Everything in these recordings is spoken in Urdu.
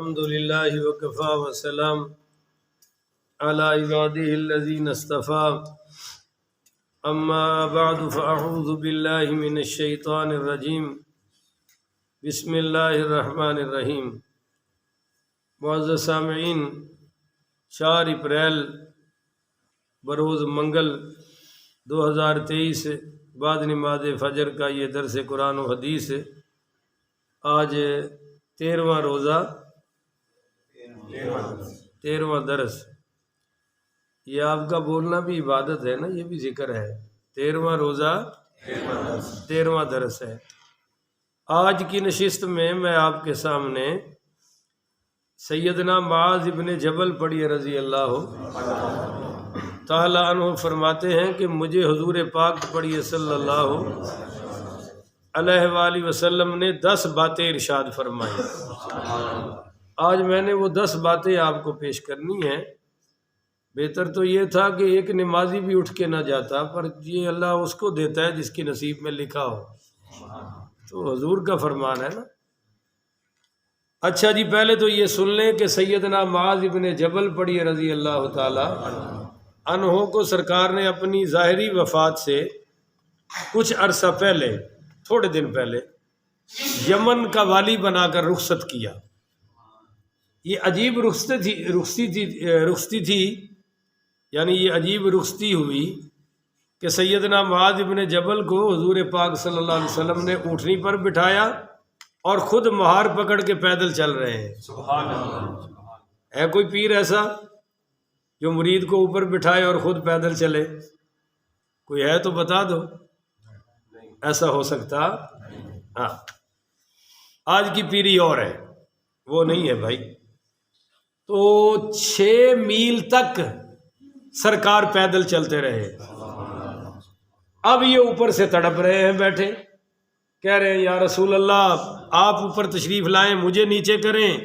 الحمد للہ وکفا وسلام علی عبادہ الذین اصطفیٰ اما بعد فاعوذ باللہ من الشیطان الرجیم بسم اللہ الرحمن الرحیم۔ معزز سامعین، 4 اپریل بروز منگل 2023 بعد نماز فجر کا یہ درس قرآن و حدیث ہے۔ آج 13واں روزہ 13واں درس۔ یہ آپ کا بولنا بھی عبادت ہے نا، یہ بھی ذکر ہے۔ 13واں روزہ 13واں درس ہے۔ آج کی نشست میں میں آپ کے سامنے سیدنا معاذ ابن جبل پڑھیے رضی اللہ تعالی عنہ فرماتے ہیں کہ مجھے حضور پاک پڑھیے صلی اللہ علیہ وآلہ وسلم نے 10 باتیں ارشاد فرمائی۔ آج میں نے وہ 10 باتیں آپ کو پیش کرنی ہیں۔ بہتر تو یہ تھا کہ ایک نمازی بھی اٹھ کے نہ جاتا، پر یہ اللہ اس کو دیتا ہے جس کی نصیب میں لکھا ہو، تو حضور کا فرمان ہے نا۔ اچھا جی، پہلے تو یہ سن لیں کہ سیدنا معاذ ابن جبل پڑھیے رضی اللہ تعالی عنہ کو سرکار نے اپنی ظاہری وفات سے کچھ عرصہ پہلے، تھوڑے دن پہلے، یمن کا والی بنا کر رخصت کیا۔ یہ عجیب رخصتی تھی، یعنی یہ عجیب رخصتی ہوئی کہ سیدنا معاذ ابن جبل کو حضور پاک صلی اللہ علیہ وسلم نے اونٹنی پر بٹھایا اور خود مہار پکڑ کے پیدل چل رہے ہیں۔ سبحان اللہ۔ ہے کوئی پیر ایسا جو مرید کو اوپر بٹھائے اور خود پیدل چلے؟ کوئی ہے تو بتا دو، ایسا ہو سکتا؟ ہاں، آج کی پیری اور ہے، وہ نہیں ہے بھائی۔ تو 6 میل تک سرکار پیدل چلتے رہے۔ اب یہ اوپر سے تڑپ رہے ہیں بیٹھے، کہہ رہے ہیں یا رسول اللہ آپ اوپر تشریف لائیں، مجھے نیچے کریں۔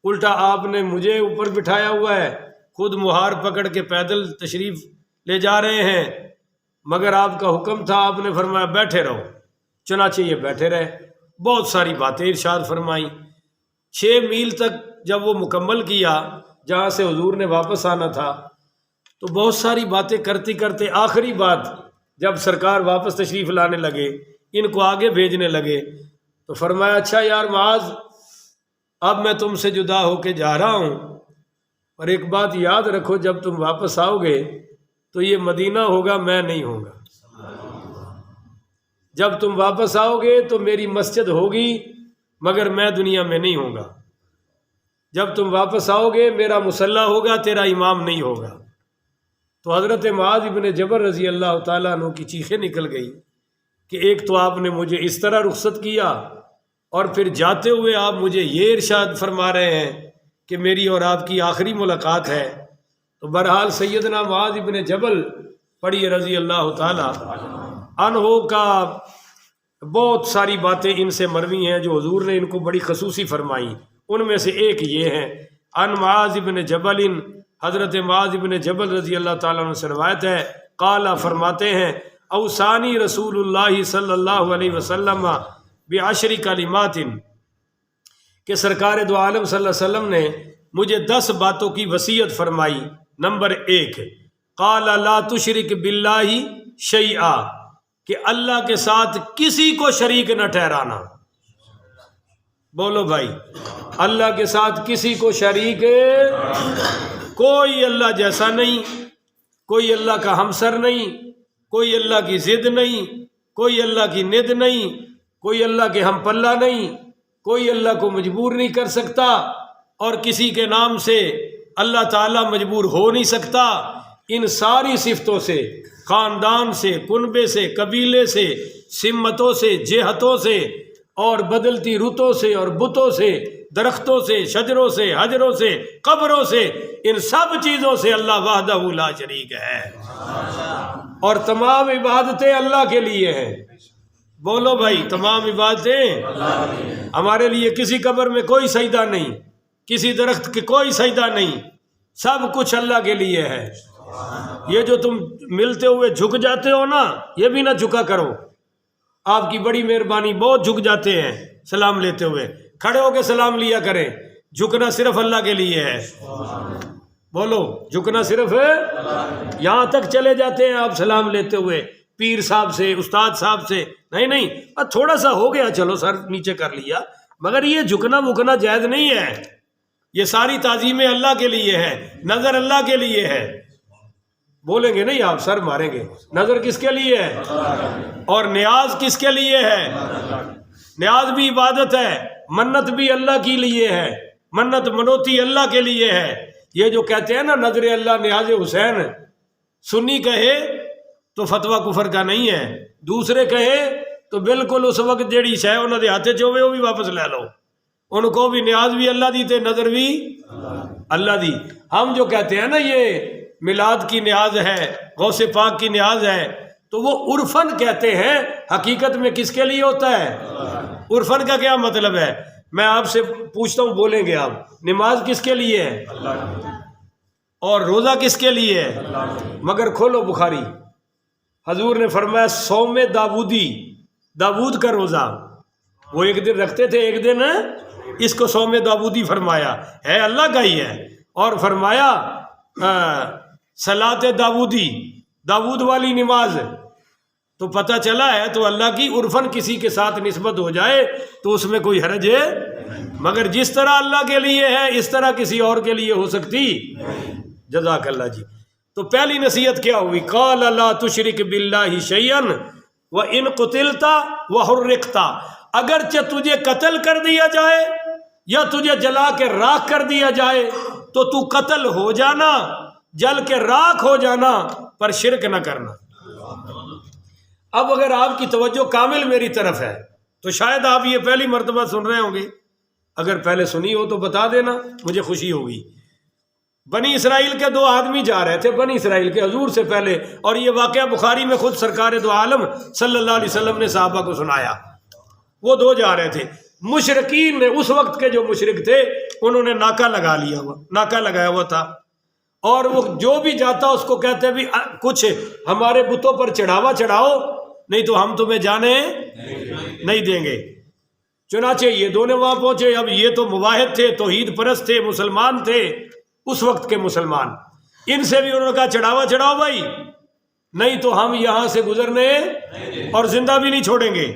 الٹا آپ نے مجھے اوپر بٹھایا ہوا ہے، خود مہار پکڑ کے پیدل تشریف لے جا رہے ہیں، مگر آپ کا حکم تھا، آپ نے فرمایا بیٹھے رہو۔ چنانچہ یہ بیٹھے رہے، بہت ساری باتیں ارشاد فرمائیں۔ 6 میل تک جب وہ مکمل کیا جہاں سے حضور نے واپس آنا تھا، تو بہت ساری باتیں کرتے کرتے آخری بات جب سرکار واپس تشریف لانے لگے، ان کو آگے بھیجنے لگے، تو فرمایا اچھا یار معاذ، اب میں تم سے جدا ہو کے جا رہا ہوں، اور ایک بات یاد رکھو، جب تم واپس آؤ گے تو یہ مدینہ ہوگا، میں نہیں ہوں گا۔ جب تم واپس آؤ گے تو میری مسجد ہوگی، مگر میں دنیا میں نہیں ہوں گا۔ جب تم واپس آؤ گے میرا مصلی ہوگا، تیرا امام نہیں ہوگا۔ تو حضرت معاذ ابن جبل رضی اللہ تعالیٰ عنہ کی چیخیں نکل گئی کہ ایک تو آپ نے مجھے اس طرح رخصت کیا، اور پھر جاتے ہوئے آپ مجھے یہ ارشاد فرما رہے ہیں کہ میری اور آپ کی آخری ملاقات ہے۔ تو بہرحال سیدنا معاذ ابن جبل پڑھیے رضی اللہ تعالی عنہ کا بہت ساری باتیں ان سے مروی ہیں جو حضور نے ان کو بڑی خصوصی فرمائی۔ ان میں سے ایک یہ ہے، ان معاذ ابن جبل، حضرت معاذ ابن جبل رضی اللہ تعالیٰ عنہ سے روایت ہے، قال فرماتے ہیں اوصانی رسول اللہ صلی اللہ علیہ وسلم بعشر کلمات، کہ سرکار دو عالم صلی اللہ علیہ وسلم نے مجھے 10 باتوں کی وصیت فرمائی۔ نمبر 1، قال لا تشرک باللہ شیئا، کہ اللہ کے ساتھ کسی کو شریک نہ ٹھہرانا۔ بولو بھائی، اللہ کے ساتھ کسی کو شریک، کوئی اللہ جیسا نہیں، کوئی اللہ کا ہمسر نہیں، کوئی اللہ کی ضد نہیں، کوئی اللہ کی ند نہیں، کوئی اللہ کے ہم پلہ نہیں، کوئی اللہ کو مجبور نہیں کر سکتا، اور کسی کے نام سے اللہ تعالیٰ مجبور ہو نہیں سکتا۔ ان ساری صفتوں سے، خاندان سے، کنبے سے، قبیلے سے، سمتوں سے، جہتوں سے، اور بدلتی رتوں سے اور بتوں سے، درختوں سے، شجروں سے، حجروں سے، قبروں سے، ان سب چیزوں سے اللہ وحدہ لا شریک ہے، اور تمام عبادتیں اللہ کے لیے ہیں۔ بولو بھائی، تمام عبادتیں ہمارے لیے، کسی قبر میں کوئی سجدہ نہیں، کسی درخت کے کوئی سجدہ نہیں، سب کچھ اللہ کے لیے ہے۔ یہ جو تم ملتے ہوئے جھک جاتے ہو نا، یہ بھی نہ جھکا کرو، آپ کی بڑی مہربانی، بہت جھک جاتے ہیں سلام لیتے ہوئے، کھڑے ہو کے سلام لیا کریں، جھکنا صرف اللہ کے لیے ہے. بولو جھکنا صرف یہاں تک چلے جاتے ہیں آپ سلام لیتے ہوئے پیر صاحب سے, استاد صاحب سے, نہیں تھوڑا سا ہو گیا چلو سر نیچے کر لیا, مگر یہ جھکنا مکنا جائز نہیں ہے. یہ ساری تعظیمیں اللہ کے لیے ہے, نظر اللہ کے لیے ہے. بولیں گے نہیں آپ, سر ماریں گے. نظر کس کے لیے ہے اور نیاز کس کے لیے ہے؟ نیاز بھی عبادت ہے, منت بھی اللہ کے لیے ہے, منت منوتی اللہ کے لیے ہے. یہ جو کہتے ہیں نا نظر اللہ نیاز حسین, سنی کہے تو فتویٰ کفر کا نہیں ہے, دوسرے کہے تو بالکل اس وقت جیڑی شے انہوں نے ہاتھ چوے وہ بھی واپس لے لو. ان کو بھی نیاز بھی اللہ دی تے نظر بھی اللہ دی. ہم جو کہتے ہیں نا یہ میلاد کی نیاز ہے, غوث پاک کی نیاز ہے, تو وہ عرفن کہتے ہیں, حقیقت میں کس کے لیے ہوتا ہے؟ عرفن کا کیا مطلب ہے؟ میں آپ سے پوچھتا ہوں, بولیں گے آپ, نماز کس کے لیے ہے اور روزہ کس کے لیے ہے؟ مگر کھولو بخاری, حضور نے فرمایا صوم داودی, داود کا روزہ, وہ ایک دن رکھتے تھے, ایک دن اس کو صوم داودی فرمایا, ہے اللہ کا ہی ہے. اور فرمایا صلاۃ داودی, داود والی نماز, تو پتہ چلا ہے تو اللہ کی عرفن کسی کے ساتھ نسبت ہو جائے تو اس میں کوئی حرج ہے, مگر جس طرح اللہ کے لیے ہے اس طرح کسی اور کے لیے ہو سکتی؟ جزاک اللہ جی. تو پہلی نصیحت کیا ہوئی؟ قال لا تشرک باللہ شیئا وان قتلت وحرقت, اگرچہ تجھے قتل کر دیا جائے یا تجھے جلا کے راکھ کر دیا جائے تو تو قتل ہو جانا, جل کے راکھ ہو جانا, پر شرک نہ کرنا. اب اگر آپ کی توجہ کامل میری طرف ہے تو شاید آپ یہ پہلی مرتبہ سن رہے ہوں گے, اگر پہلے سنی ہو تو بتا دینا, مجھے خوشی ہوگی. بنی اسرائیل کے 2 آدمی جا رہے تھے, بنی اسرائیل کے حضور سے پہلے, اور یہ واقعہ بخاری میں خود سرکار دو عالم صلی اللہ علیہ وسلم نے صحابہ کو سنایا. وہ 2 جا رہے تھے, مشرکین نے, اس وقت کے جو مشرک تھے انہوں نے ناکہ لگایا ہوا تھا, اور وہ جو بھی جاتا اس کو کہتے بھی کچھ ہمارے بتوں پر چڑھاوا چڑھاؤ, نہیں تو ہم تمہیں جانے نہیں دیں گے. چنانچہ یہ 2 نے وہاں پہنچے. اب یہ تو مواحد تھے, توحید پرست تھے, مسلمان تھے اس وقت کے مسلمان. ان سے بھی انہوں نے کہا چڑھاوا چڑھاؤ بھائی, نہیں تو ہم یہاں سے گزرنے اور زندہ بھی نہیں چھوڑیں گے.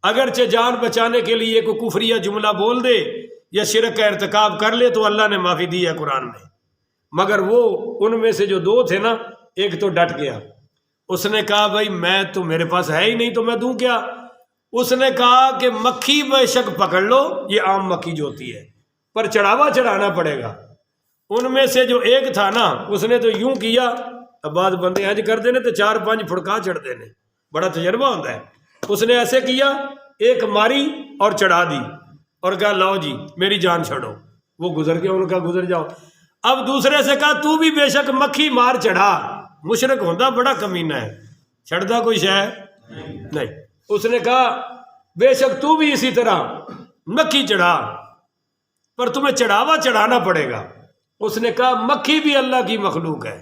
اگرچہ جان بچانے کے لیے کوئی کفریہ جملہ بول دے یا شرک کا ارتکاب کر لے تو اللہ نے معافی دی ہے قرآن میں. مگر وہ ان میں سے جو 2 تھے نا, ایک تو ڈٹ گیا, اس نے کہا بھائی میں تو, میرے پاس ہے ہی نہیں تو میں دوں کیا. اس نے کہا کہ مکھی بے شک پکڑ لو, یہ عام مکھی جو ہوتی ہے, پر چڑھاوا چڑھانا پڑے گا. ان میں سے جو ایک تھا نا, اس نے تو یوں کیا, اب بعض بندے حج کر دینے تو 4-5 پھڑکا چڑھ دینے, بڑا تجربہ ہوتا ہے. اس نے ایسے کیا, ایک ماری اور چڑھا دی اور کہا لاؤ جی میری جان چھڑو. وہ گزر گیا, ان کا گزر جاؤ. اب دوسرے سے کہا تو بھی بے شک مکھی مار چڑھا. مشرک ہوتا بڑا کمینہ ہے, چھڑتا کوئی شے نہیں. اس نے کہا بے شک تو بھی اسی طرح مکھی چڑھا, پر تمہیں چڑھاوا چڑھانا پڑے گا. اس نے کہا مکھی بھی اللہ کی مخلوق ہے,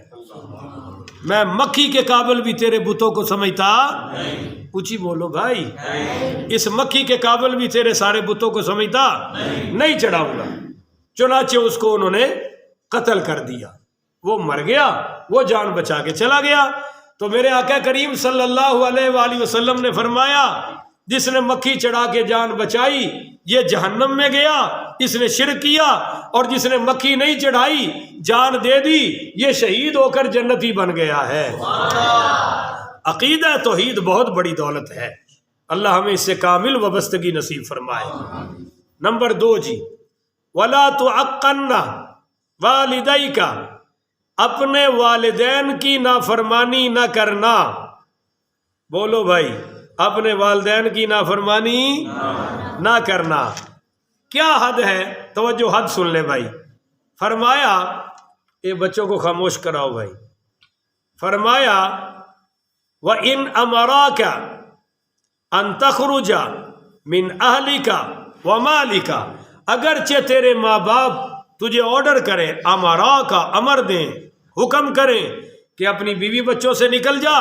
میں مکھی کے قابل بھی تیرے بتوں کو سمجھتا اونچی بولو بھائی, اس مکھی کے قابل بھی تیرے سارے بتوں کو سمجھتا نہیں چڑھاؤں گا. چنانچہ اس کو انہوں نے قتل کر دیا, وہ مر گیا, وہ جان بچا کے چلا گیا. تو میرے آقا کریم صلی اللہ علیہ وآلہ وسلم نے فرمایا جس نے مکھی چڑھا کے جان بچائی یہ جہنم میں گیا, اس نے شرک کیا. اور جس نے مکھی نہیں چڑھائی جان دے دی یہ شہید ہو کر جنتی بن گیا ہے. عقیدہ توحید بہت بڑی دولت ہے, اللہ ہمیں اس سے کامل وابستگی نصیب فرمائے. نمبر 2 جی, وَلَا تُعَقَّنَّ وَالِدَيْكَ, اپنے والدین کی نافرمانی نہ کرنا. بولو بھائی, اپنے والدین کی نافرمانی نہ کرنا. کیا حد ہے؟ توجہ, حد سن لے بھائی. فرمایا, اے بچوں کو خاموش کراؤ بھائی. فرمایا وَإِنْ أَمَرَاكَ أَن تَخْرُجَ مِنْ أَهْلِكَ وَمَالِكَ, اگرچہ تیرے ماں باپ تجھے آرڈر کریں, امرا کا امر دیں, حکم کریں کہ اپنی بیوی بچوں سے نکل جا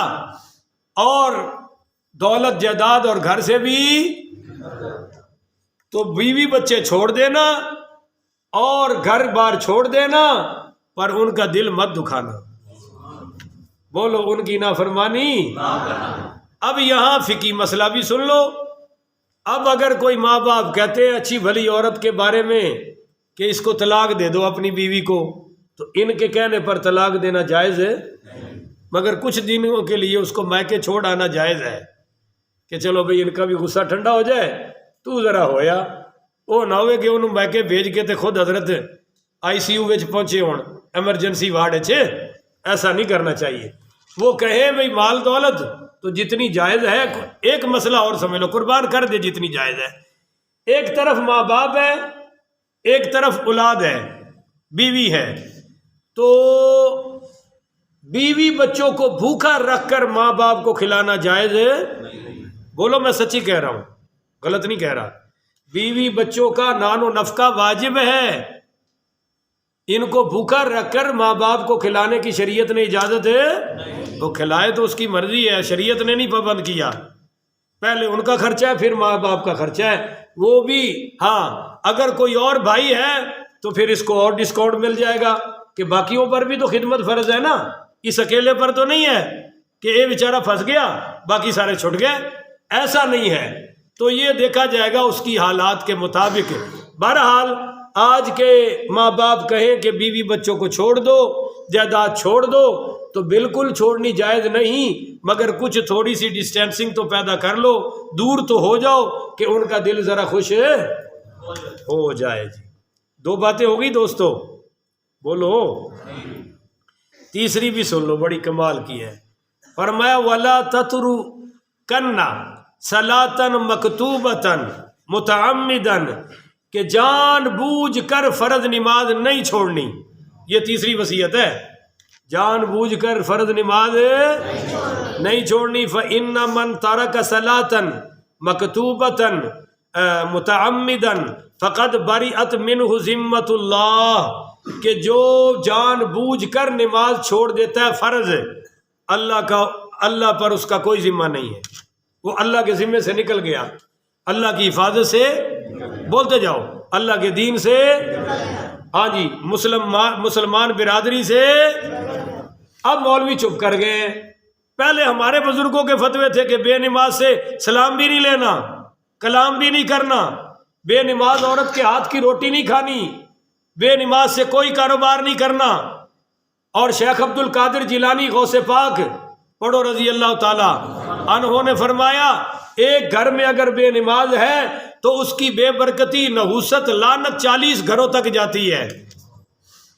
اور دولت جائیداد اور گھر سے بھی, تو بیوی بچے چھوڑ دینا اور گھر بار چھوڑ دینا پر ان کا دل مت دکھانا. بولو ان کی نافرمانی. اب یہاں فقہی مسئلہ بھی سن لو. اب اگر کوئی ماں باپ کہتے ہیں اچھی بھلی عورت کے بارے میں کہ اس کو طلاق دے دو اپنی بیوی کو، تو ان کے کہنے پر طلاق دینا جائز ہے، مگر کچھ دنوں کے لیے اس کو میکے چھوڑ آنا جائز ہے کہ چلو بھئی ان کا بھی غصہ ٹھنڈا ہو جائے، تو ذرا ہویا وہ نہ ہوئے کہ انہوں میکے بھیج کے تے خود حضرت آئی سی یو وچ پہنچے ہون ایمرجنسی وارڈ چھے. ایسا نہیں کرنا چاہیے. وہ کہے بھئی مال دولت تو جتنی جائز ہے. ایک مسئلہ اور سمجھ لو، قربان کر دے جتنی جائز ہے. ایک طرف ماں باپ ہے، ایک طرف اولاد ہے، بیوی ہے، تو بیوی بچوں کو بھوکا رکھ کر ماں باپ کو کھلانا جائز ہے؟ بولو میں سچی کہہ رہا ہوں، غلط نہیں کہہ رہا. بیوی بچوں کا نان و نفقہ واجب ہے. ان کو بھوکا رکھ کر ماں باپ کو کھلانے کی شریعت نے اجازت ہے؟ تو کھلائے تو اس کی مرضی ہے، شریعت نے نہیں پابند کیا. پہلے ان کا خرچہ ہے، پھر ماں باپ کا خرچہ ہے. وہ بھی ہاں اگر کوئی اور بھائی ہے تو پھر اس کو اور ڈسکاؤنٹ مل جائے گا کہ باقیوں پر بھی تو خدمت فرض ہے نا، اس اکیلے پر تو نہیں ہے کہ یہ بیچارہ پھنس گیا باقی سارے چھٹ گئے. ایسا نہیں ہے. تو یہ دیکھا جائے گا اس کی حالات کے مطابق. بہرحال آج کے ماں باپ کہیں کہ بیوی بچوں کو چھوڑ دو، جائیداد چھوڑ دو، تو بالکل چھوڑنی جائز نہیں، مگر کچھ تھوڑی سی ڈسٹینسنگ تو پیدا کر لو، دور تو ہو جاؤ کہ ان کا دل ذرا خوش ہو جائے. جی 2 باتیں ہو گئی دوستو، بولو. تیسری بھی سن لو، بڑی کمال کی ہے. فرمایا وَلَا تَتْرُكَنَّ صَلَاةً مَكْتُوبَةً مُتَعَمِّدًا، کہ جان بوجھ کر فرض نماز نہیں چھوڑنی. یہ تیسری وصیت ہے، جان بوجھ کر فرض نماز نہیں چھوڑنی. فَإِنَّ مَن تَرَكَ صَلَاةً مَكْتُوبَةً مُتَعَمِّدًا فَقَدْ بَرِئَتْ مِنْهُ ذِمَّةُ اللَّهِ، کہ جو جان بوجھ کر نماز چھوڑ دیتا ہے فرض، اللہ پر اس کا کوئی ذمہ نہیں ہے، وہ اللہ کے ذمے سے نکل گیا، اللہ کی حفاظت سے، بولتے جاؤ، اللہ کے دین سے، ہاں جی، مسلمان برادری سے. اب مولوی چپ کر گئے. پہلے ہمارے بزرگوں کے فتوے تھے کہ بے نماز سے سلام بھی نہیں لینا، کلام بھی نہیں کرنا، بے نماز عورت کے ہاتھ کی روٹی نہیں کھانی، بے نماز سے کوئی کاروبار نہیں کرنا. اور شیخ عبد القادر جیلانی غوث پاک پڑھو رضی اللہ تعالی عنہ نے فرمایا ایک گھر میں اگر بے نماز ہے تو اس کی بے برکتی، نحوست، لعنت 40 گھروں تک جاتی ہے.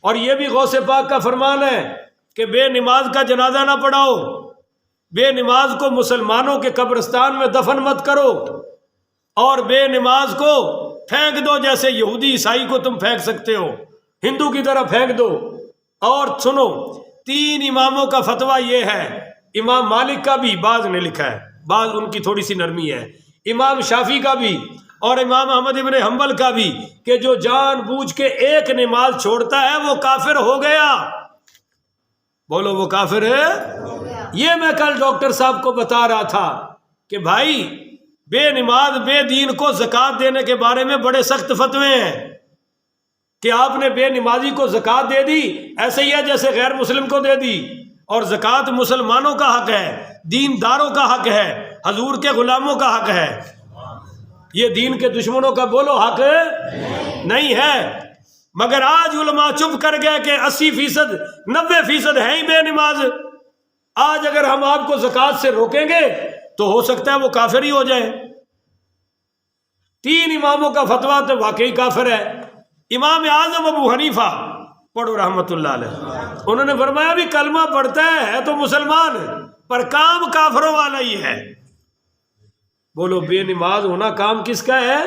اور یہ بھی غوث پاک کا فرمان ہے کہ بے نماز کا جنازہ نہ پڑھاؤ، بے نماز کو مسلمانوں کے قبرستان میں دفن مت کرو، اور بے نماز کو پھینک دو جیسے یہودی عیسائی کو تم پھینک سکتے ہو، ہندو کی طرح پھینک دو. اور سنو 3 اماموں کا فتویٰ یہ ہے، امام مالک کا بھی بعض نے لکھا ہے، بعض ان کی تھوڑی سی نرمی ہے، امام شافعی کا بھی اور امام احمد ابن حنبل کا بھی، کہ جو جان بوجھ کے ایک نماز چھوڑتا ہے وہ کافر ہو گیا. بولو وہ کافر ہے. یہ میں کل ڈاکٹر صاحب کو بتا رہا تھا کہ بھائی بے نماز بے دین کو زکوٰۃ دینے کے بارے میں بڑے سخت فتوے ہیں کہ آپ نے بے نمازی کو زکوٰۃ دے دی ایسے ہی ہے جیسے غیر مسلم کو دے دی. اور زکوٰۃ مسلمانوں کا حق ہے، دینداروں کا حق ہے، حضور کے غلاموں کا حق ہے. یہ دین کے دشمنوں کا بولو حق نہیں ہے. مگر آج علماء چپ کر گئے کہ 80%، 90% ہیں ہی بے نماز. آج اگر ہم آپ کو زکوٰۃ سے روکیں گے تو ہو سکتا ہے وہ کافر ہی ہو جائے. 3 اماموں کا فتویٰ تو واقعی کافر ہے. امام اعظم ابو حنیفہ پڑھو رحمت اللہ علیہ، انہوں نے فرمایا بھی کلمہ پڑھتا ہے تو مسلمان، پر کام کافروں والا ہی ہے. بولو بے نماز ہونا کام کس کا ہے؟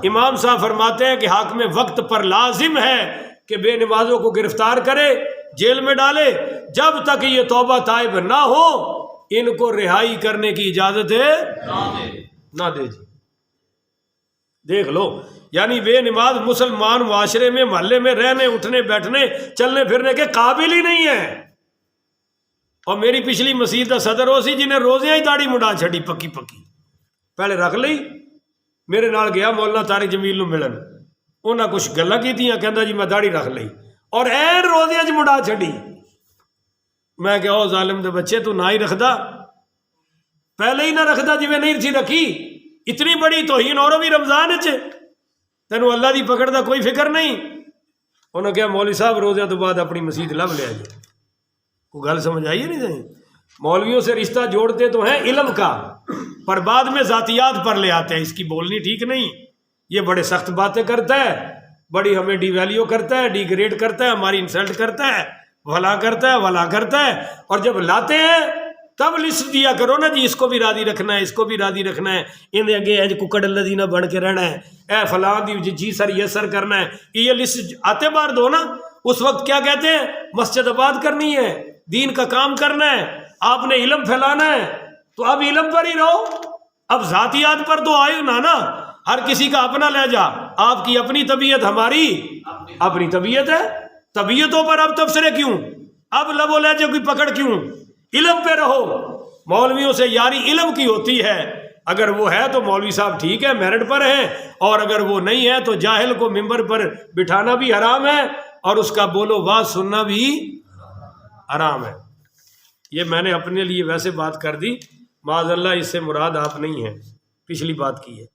امام صاحب فرماتے ہیں کہ حاکم وقت پر لازم ہے کہ بے نمازوں کو گرفتار کرے، جیل میں ڈالے، جب تک یہ توبہ تائب نہ ہو ان کو رہائی کرنے کی اجازت ہے نہ دے. جی دیکھ لو، یعنی بے نماز مسلمان معاشرے میں، محلے میں رہنے، اٹھنے بیٹھنے، چلنے پھرنے کے قابل ہی نہیں ہے. اور میری پچھلی مسجد کا صدر ہو سی جنہیں روزیاں ہی داڑھی مڈا چھڑی پکی پہلے رکھ لئی. میرے نال گیا مولانا طارق جمیل نو ملن، انہیں کچھ گلاں کیتیاں، کہندا جی میں داڑھی رکھ لئی اور این روزے چ مڑا چھڈی۔ میں کہ او ظالم دے بچے تو نہ ہی رکھدا، پہلے ہی نہ رکھدا جی میں نہیں سی رکھی، اتنی بڑی توہین اور بھی رمضان وچ، تینوں اللہ دی پکڑ دا کوئی فکر نہیں۔ انہوں نے کہا مولوی صاحب روزے تو بعد اپنی مسجد لب لیا جی۔ کوئی گل سمجھ آئی ہے نہیں صحیح؟ مولویوں سے رشتہ جوڑتے تو ہیں علم کا، پر بعد میں ذاتیات پر لے آتے ہیں، اس کی بولنی ٹھیک نہیں، یہ بڑے سخت باتیں کرتا ہے، بڑی ہمیں ڈی ویلیو کرتا ہے، ڈی گریڈ کرتا ہے، ہماری انسلٹ کرتا ہے، بھلا کرتا ہے، ولا کرتا ہے، اور جب لاتے ہیں تب لسٹ دیا کرو نا جی، اس کو بھی راضی رکھنا ہے، اس کو بھی راضی رکھنا ہے، ان اگے اج ککڑ الذی نہ بن کے رہنا ہے، اے فلاں دی جی سر یہ سر کرنا ہے، یہ لسٹ آتے بار دو نا۔ اس وقت کیا کہتے ہیں؟ مسجد آباد کرنی ہے، دین کا کام کرنا ہے، آپ نے علم پھیلانا ہے، تو اب علم پر ہی رہو، اب ذاتیات پر تو آئے نا، ہر کسی کا اپنا لہجہ، آپ کی اپنی طبیعت، ہماری اپنی طبیعت ہے، طبیعتوں پر اب تبصرے کیوں، اب لب و لہجے کی پکڑ کیوں؟ علم پہ رہو۔ مولویوں سے یاری علم کی ہوتی ہے، اگر وہ ہے تو مولوی صاحب ٹھیک ہے، میرٹ پر ہیں، اور اگر وہ نہیں ہے تو جاہل کو ممبر پر بٹھانا بھی حرام ہے اور اس کا بولو واز سننا بھی حرام ہے۔ یہ میں نے اپنے لیے ویسے بات کر دی، معاذ اللہ اس سے مراد آپ نہیں ہیں، پچھلی بات کی ہے۔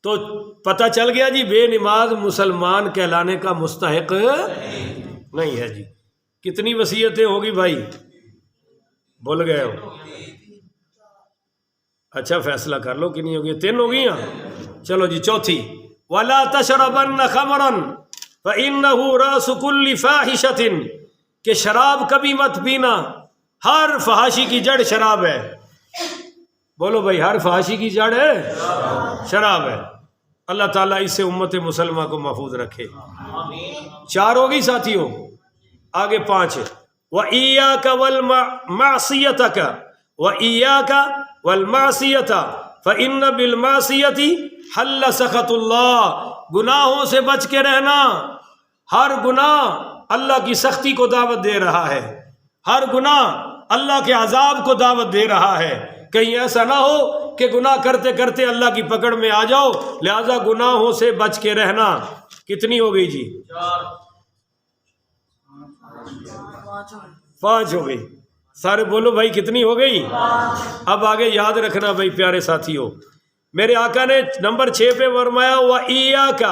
تو پتہ چل گیا جی بے نماز مسلمان کہلانے کا مستحق نہیں ہے جی۔ کتنی وصیتیں ہوگی بھائی؟ بھول گئے ہو؟ اچھا فیصلہ کر لو کنی ہوگی، 3 ہو گئی ہیں، چلو جی چوتھی، وَلَا تَشْرَبَنَّ خَمْرًا فَإِنَّهُ رَأْسُ كُلِّ فَاحِشَةٍ، کہ شراب کبھی مت پینا، ہر فحاشی کی جڑ شراب ہے۔ بولو بھائی، ہر فحاشی کی جڑ ہے شراب ہے۔ اللہ تعالیٰ اس سے امت مسلمہ کو محفوظ رکھے۔ 4 ہوگی ساتھیوں، آگے 5، وَإِيَّاكَ وَالْمَعْصِيَتَكَ وَإِيَّاكَ وَالْمَعْصِيَةَ فَإِنَّ بِالْمَعْصِيَةِ حَلَّ سَخَطُ اللَّهِ، گناہوں سے بچ کے رہنا، ہر گناہ اللہ کی سختی کو دعوت دے رہا ہے، ہر گناہ اللہ کے عذاب کو دعوت دے رہا ہے۔ کہیں ایسا نہ ہو کہ گناہ کرتے کرتے اللہ کی پکڑ میں آ جاؤ، لہذا گناہوں سے بچ کے رہنا۔ کتنی ہو گئی جی؟ 5 ہو گئی۔ سارے بولو بھائی کتنی ہو گئی؟ اب آگے یاد رکھنا بھائی پیارے ساتھیوں، میرے آقا نے نمبر 6 پہ فرمایا وَإِيَّاكَ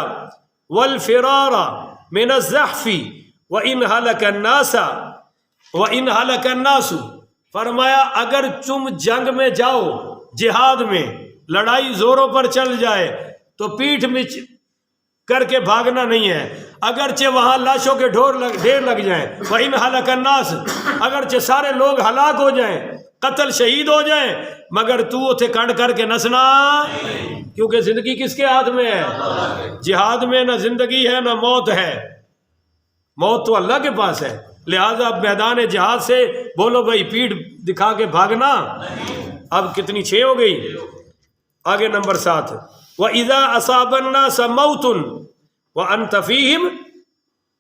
وَالْفِرَارَ مِنَ الزَّحْفِ وَإِنْ هَلَكَ النَّاسَ وَإِنْ هَلَكَ النَّاسُ، فرمایا اگر تم جنگ میں جاؤ، جہاد میں لڑائی زوروں پر چل جائے تو پیٹھ میں کر کے بھاگنا نہیں ہے، اگرچہ وہاں لاشوں کے ڈھیر لگ جائیں، وَإِنْ هَلَكَ النَّاسُ، اگرچہ سارے لوگ ہلاک ہو جائیں، قتل شہید ہو جائیں، مگر تو اتھے کنڈ کر کے نسنا، کیونکہ زندگی کس کے ہاتھ میں ہے؟ جہاد میں نہ زندگی ہے نہ موت ہے، موت تو اللہ کے پاس ہے، لہذا میدان جہاد سے بولو بھائی پیٹھ دکھا کے بھاگنا۔ اب کتنی 6 ہو گئی، آگے نمبر 7، وَإِذَا أَصَابَ النَّاسَ مَوْتٌ وَأَنْتَ فِيهِمْ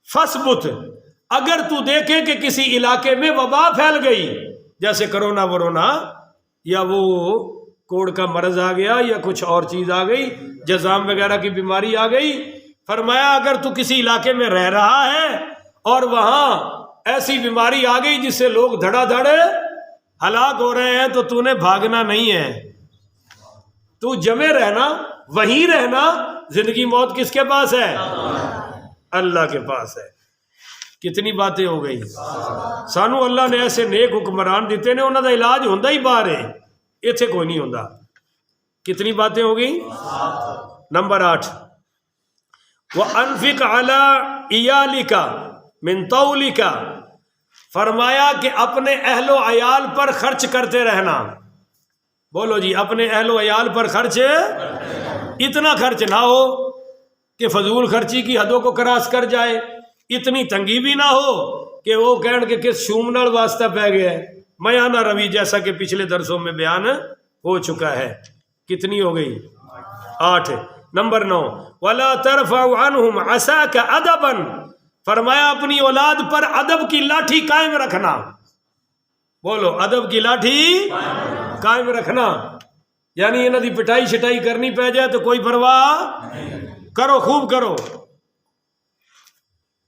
فَاثْبُتْ، اگر تو دیکھے کہ کسی علاقے میں وبا پھیل گئی، جیسے کرونا ورونا یا وہ کوڑ کا مرض آ گیا یا کچھ اور چیز آ گئی، جزام وغیرہ کی بیماری آ گئی، فرمایا اگر تو کسی علاقے میں رہ رہا ہے اور وہاں ایسی بیماری آ گئی جس سے لوگ دھڑا دھڑ ہلاک ہو رہے ہیں تو تو نے بھاگنا نہیں ہے، تو جمے رہنا، وہیں رہنا۔ زندگی موت کس کے پاس ہے؟ اللہ کے پاس ہے۔ کتنی باتیں ہو گئی؟ سانو اللہ نے ایسے نیک حکمران دیتے نے، انہوں دا علاج ہوندہ ہی باہر ہے، ایتھے کوئی نہیں ہوندہ۔ کتنی باتیں ہو گئی؟ نمبر 8، وَأَنفِقْ عَلَىٰ عِيَالِكَ مِن طَوْلِكَ، فرمایا کہ اپنے اہل و عیال پر خرچ کرتے رہنا۔ بولو جی، اپنے اہل و عیال پر خرچ، اتنا خرچ نہ ہو کہ فضول خرچی کی حدوں کو کراس کر جائے، اتنی تنگی بھی نہ ہو کہ وہ کہن کہ کس شوم نال واسطہ پہ گیا ہے، میانہ روی، جیسا کہ پچھلے درسوں میں بیان ہو چکا ہے۔ کتنی ہو گئی؟ 8۔ نمبر 9، وَلَا تَرْفَعْ عَنْهُمْ عَصَاكَ أَدَبًا، فرمایا اپنی اولاد پر ادب کی لاٹھی قائم رکھنا۔ بولو، ادب کی لاٹھی قائم رکھنا، یعنی انہوں دی پٹائی شٹائی کرنی پہ جائے تو کوئی پرواہ کرو خوب کرو.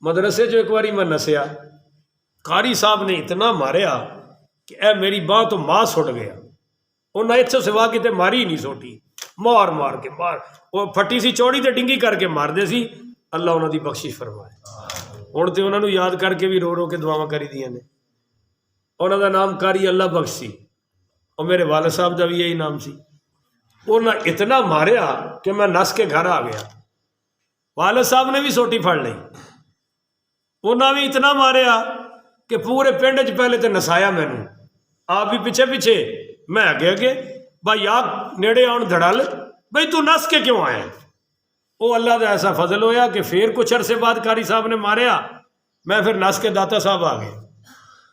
مدرسے جو ایک باری میں نسیا, قاری صاحب نے اتنا ماریا کہ اے میری باں تو ماں سٹ گیا. انہیں اتنے سوا کتے ماری ہی نہیں سوٹی, مار مار کے مار, وہ پھٹی سی چوڑی تے ڈنگی کر کے مار دے سی. اللہ انہوں دی بخشش فرمائے. ہوں تو انہوں نے یاد کر کے بھی رو رو کے دعاواں کری دیا نے. انہوں دا نام قاری اللہ بخش سی, اور میرے والد صاحب دا بھی یہی نام سی. انہیں اتنا ماریا کہ میں نس کے گھر آ گیا. والد صاحب نے بھی سوٹی پھڑ لی. انہیں بھی اتنا ماریا کہ پورے پنڈ چ پہلے تو نسایا مینوں, آپ بھی پیچھے پیچھے, میں اگے اگے. بھائی آپ نیڑے آن دھڑل, بھائی تو نس کے کیوں آئے؟ وہ اللہ کا ایسا فضل ہویا کہ پھر کچھ عرصے بعد قاری صاحب نے ماریا, میں پھر نس کے داتا صاحب آ گئے.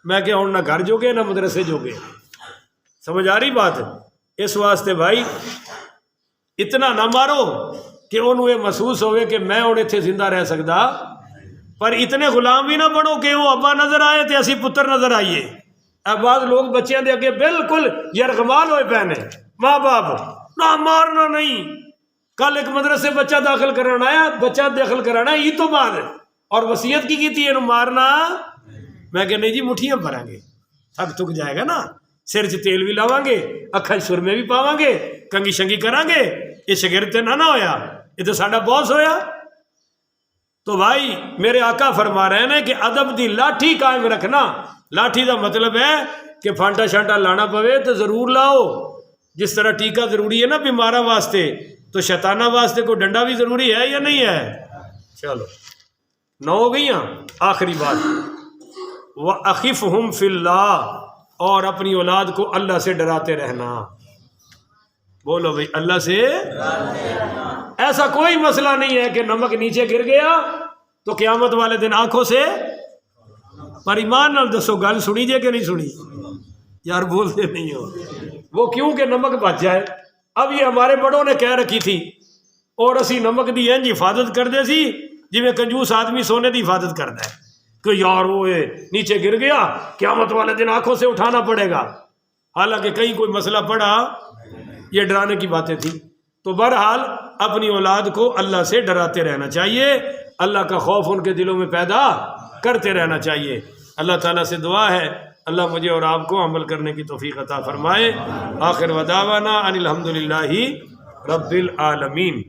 میں کہ ہوں نہ گھر جوگے نہ مدرسے جوگے. سمجھ آ رہی بات؟ اس واسطے بھائی اتنا نہ مارو کہ انہوں یہ محسوس ہوئے کہ میں ہوں اتنے زندہ رہ سکتا, پر اتنے غلام بھی نہ بنو کہ وہ ابا نظر آئے تو اسی پتر نظر آئیے. اب بعض لوگ بچیاں دے اگے بالکل یرغمال ہوئے پہنے, ماں باپ نہ مارنا نہیں. کل ایک مدرسے بچہ داخل کرانا آیا, بچہ داخل کرانا یہ تو بعد, اور وصیت کی تھی یہ مارنا. میں کہ نہیں جی مٹھیاں بھریں گے, تھک تھک جائے گا نا, سر چ تیل بھی لاواں گے, اکھاں سرمے بھی پاواں گے, کنگھی شنگھی کران گے. یہ شگرد تے نہ ہویا, یہ تو ساڈا باس ہویا. تو بھائی میرے آقا فرما رہے ہیں کہ ادب دی لاٹھی قائم رکھنا. لاٹھی دا مطلب ہے کہ پھانٹا شانٹا لانا پوے تو ضرور لاؤ. جس طرح ٹیکہ ضروری ہے نا بیمارہ واسطے, تو شیطانہ واسطے کو ڈنڈا بھی ضروری ہے یا نہیں ہے؟ چلو 9 ہو گئی ہیں. آخری بات, وَأَخِفْهُمْ فِي اللَّهِ, اور اپنی اولاد کو اللہ سے ڈراتے رہنا. بولو بھائی اللہ سے. ایسا کوئی مسئلہ نہیں ہے کہ نمک نیچے گر گیا تو قیامت والے دن آنکھوں سے, پر ایمان نال دسو گل سنی جے کہ نہیں سنی؟ یار بولتے نہیں ہو. وہ کیوں کہ نمک بچ جائے. اب یہ ہمارے بڑوں نے کہہ رکھی تھی, اور اسی نمک دی انج حفاظت کر دے سی جی میں کنجوس آدمی سونے دی حفاظت کرتا ہے کہ یار وہ نیچے گر گیا قیامت والے دن آنکھوں سے اٹھانا پڑے گا. حالانکہ کہیں کوئی مسئلہ پڑا, یہ ڈرانے کی باتیں تھی. تو بہرحال اپنی اولاد کو اللہ سے ڈراتے رہنا چاہیے, اللہ کا خوف ان کے دلوں میں پیدا کرتے رہنا چاہیے. اللہ تعالیٰ سے دعا ہے اللہ مجھے اور آپ کو عمل کرنے کی توفیق عطا فرمائے. آخر ودعوانا ان الحمدللہ رب العالمین.